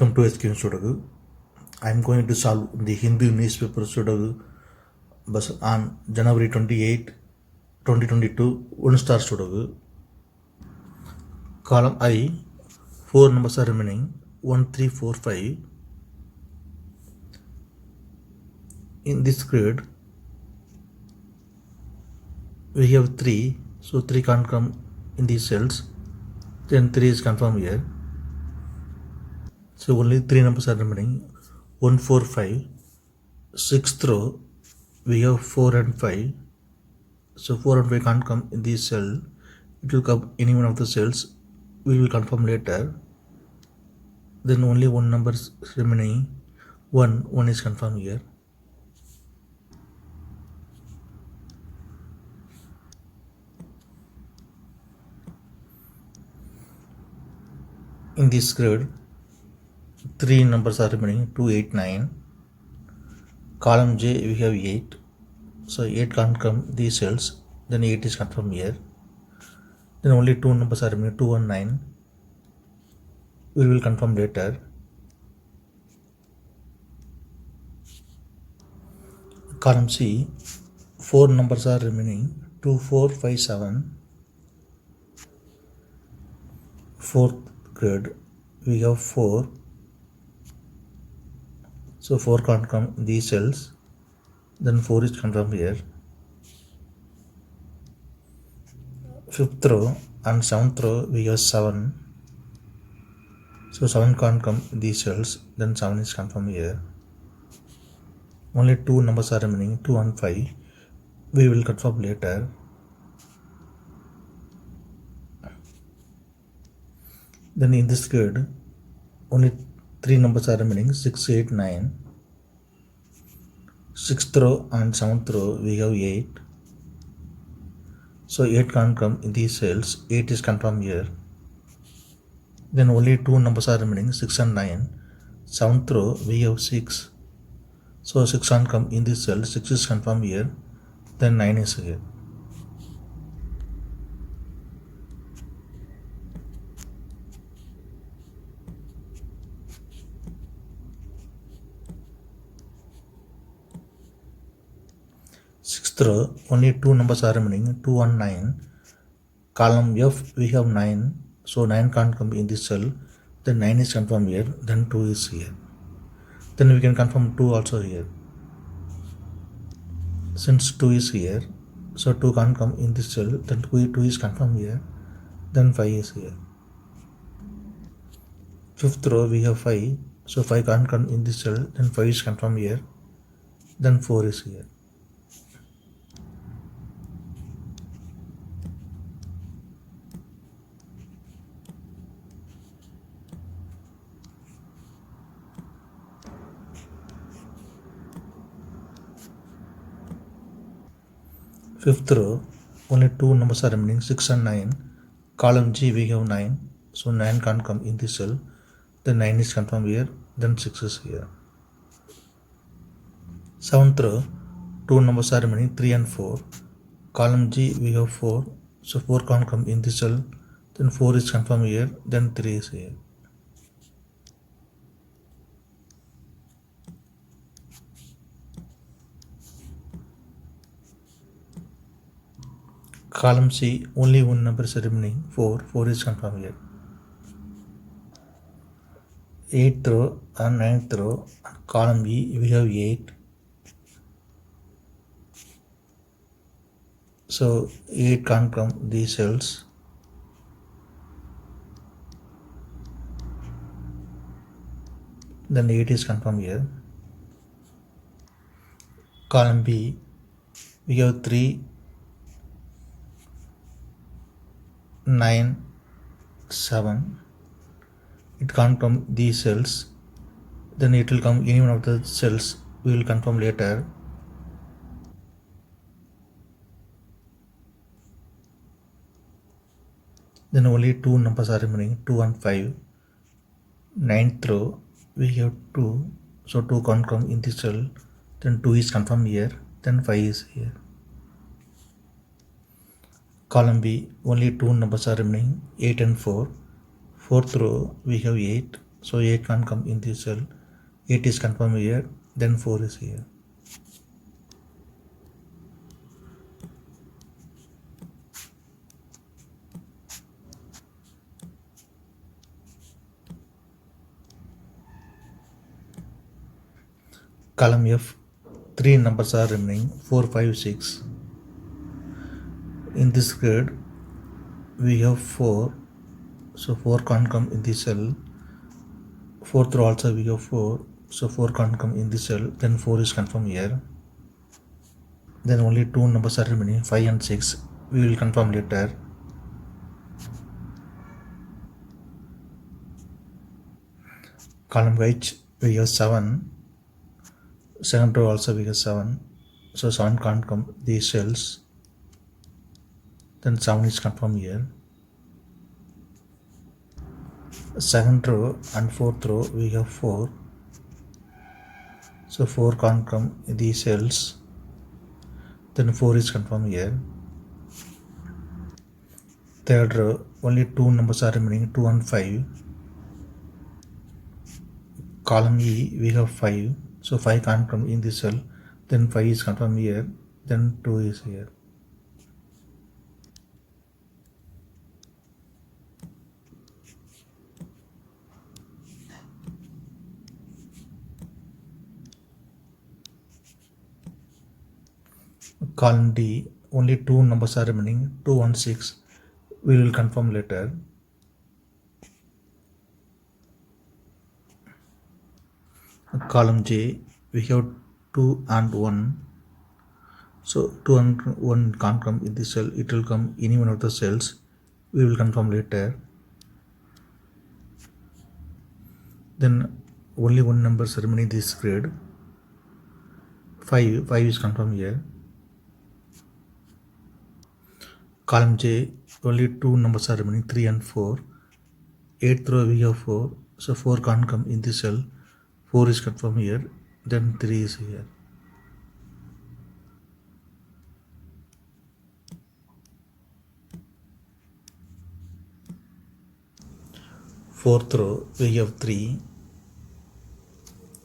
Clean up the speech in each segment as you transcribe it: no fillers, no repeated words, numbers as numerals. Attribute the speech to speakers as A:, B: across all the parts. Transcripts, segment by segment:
A: Welcome to SkVm Sudoku. I am going to solve the Hindu newspaper Sudoku on January 28, 2022, 1 star Sudoku. Column I, 4 numbers are remaining, 1, 3, 4, 5. In this grid, we have 3, so 3 can't come in these cells, then 3 is confirmed here. So only 3 numbers are remaining, 1, 4, 5. 6th row, we have 4 and 5. So 4 and 5 can't come in this cell. It will come any one of the cells. We will confirm later. Then only one number is remaining. 1 is confirmed here. In this grid, 3 numbers are remaining, 2, 8, 9. Column J, we have 8. So 8 can't come these cells. Then 8 is confirmed here. Then only 2 numbers are remaining, 2 and 9. We will confirm later. Column C, 4 numbers are remaining, 2, 4, 5, 7. 4th grid, we have 4. So 4 can't come in these cells. Then 4 is confirmed here. 5th row and 7th row, we have 7. So 7 can't come in these cells. Then 7 is confirmed here. Only 2 numbers are remaining, 2 and 5. We will confirm later. Then in this grid, only 3 numbers are remaining, 6, 8, 9. 6th row and 7th row, we have 8. So 8 can't come in these cells. 8 is confirmed here. Then only 2 numbers are remaining, 6 and 9. 7th row, we have 6. So 6 can't come in this cell. 6 is confirmed here. Then 9 is here. Sixth row, only 2 numbers are remaining, 2 and 9. Column F, we have 9. So 9 can't come in this cell. Then 9 is confirmed here. Then 2 is here. Then we can confirm 2 also here. Since 2 is here, so 2 can't come in this cell. Then 2 is confirmed here. Then 5 is here. 5th row, we have 5. So 5 can't come in this cell. Then 5 is confirmed here. Then 4 is here. Fifth row, only 2 numbers are remaining, 6 and 9. Column G, we have 9. So 9 can't come in this cell. Then 9 is confirmed here. Then 6 is here. 7th row, 2 numbers are remaining, 3 and 4. Column G, we have 4. So 4 can't come in this cell. Then 4 is confirmed here. Then 3 is here. Column C, only 1 number is remaining, 4. 4 is confirmed here. 8th row and 9th row, column E, we have 8. So 8 can't come these cells. Then 8 is confirmed here. Column B, we have 3, 9, 7. It can't come these cells. Then it will come any one of the cells. We will confirm later. Then only 2 numbers are remaining, 2 and 5. 9th row, we have 2. So 2 can't come in this cell. Then 2 is confirmed here. Then 5 is here. Column B, only 2 numbers are remaining, 8 and 4. 4th row, we have 8. So 8 can't come in this cell. 8 is confirmed here, then 4 is here. Column F, 3 numbers are remaining, 4, 5, 6. In this grid, we have 4, so 4 can't come in this cell. 4th row also we have 4, so 4 can't come in this cell, then 4 is confirmed here. Then only 2 numbers are remaining, 5 and 6. We will confirm later. Column H, we have 7. Second row also we have 7. So 7 can't come these cells. Then 7 is confirmed here. Second row and 4th row we have 4. So 4 can't come in these cells. Then 4 is confirmed here. Third row, only 2 numbers are remaining, 2 and 5. Column E, we have 5. So 5 can't come in this cell. Then 5 is confirmed here. Then 2 is here. Column D, only 2 numbers are remaining, 2 and 6. We will confirm later. Column J, we have 2 and 1. So 2 and 1 can't come in this cell, it will come any one of the cells. We will confirm later. Then only 1 number is remaining this grid. 5 is confirmed here. Column J, only 2 numbers are remaining, 3 and 4. 8th row we have 4, so 4 can't come in this cell. 4 is confirmed here, then 3 is here. Fourth row we have 3.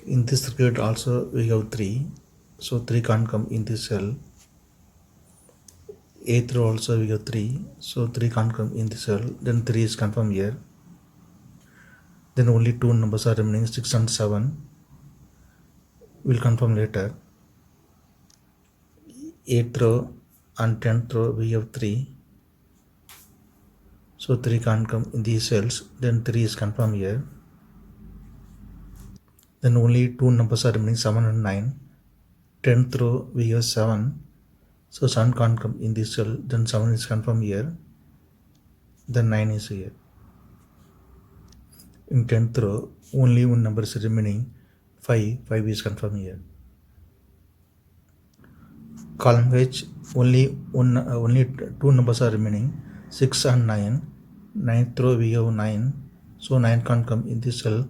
A: In this grid also we have 3, so 3 can't come in this cell. 8th row also we have 3, so 3 can't come in this cell, then 3 is confirmed here. Then only 2 numbers are remaining, 6 and 7. We'll confirm later. 8th row and 10th row we have 3, so 3 can't come in these cells, then 3 is confirmed here. Then only 2 numbers are remaining, 7 and 9. 10th row we have 7, so 7 can't come in this cell, then 7 is confirmed here, then 9 is here. In 10th row, only 1 number is remaining, 5 is confirmed here. Column H, only 2 numbers are remaining, 6 and 9. 9th row we have 9, so 9 can't come in this cell,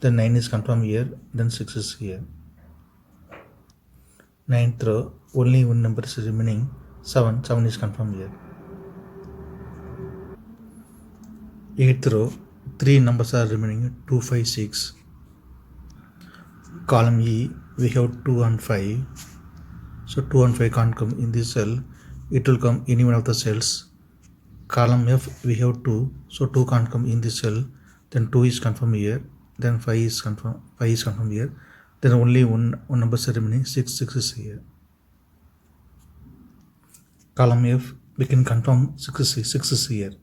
A: then 9 is confirmed here, then 6 is here. 9th row, only 1 number is remaining, 7 is confirmed here. 8th row, 3 numbers are remaining, 2, 5, 6. Column E, we have 2 and 5. So 2 and 5 can't come in this cell, it will come any one of the cells. Column F, we have 2, so 2 can't come in this cell, then 2 is confirmed here, then 5 is confirmed here, then only one number is remaining, 6 is here. Column F, we can confirm 6 is here.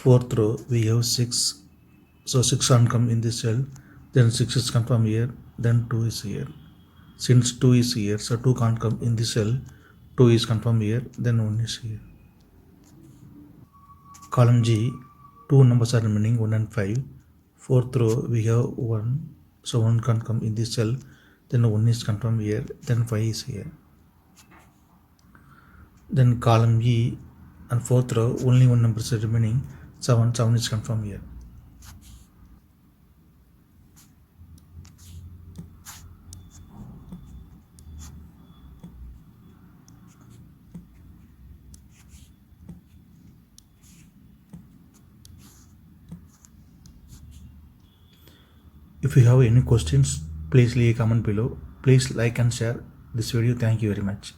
A: Fourth row we have 6, so 6 can't come in this cell, then 6 is confirmed here, then 2 is here. Since 2 is here, so 2 can't come in this cell, 2 is confirmed here, then 1 is here. Column G, 2 numbers are remaining, 1 and 5. Fourth row we have 1, so 1 can't come in this cell, then 1 is confirmed here, then 5 is here. Then column E and 4th row only one number is remaining, 7 is confirmed here. If you have any questions, please leave a comment below. Please like and share this video. Thank you very much.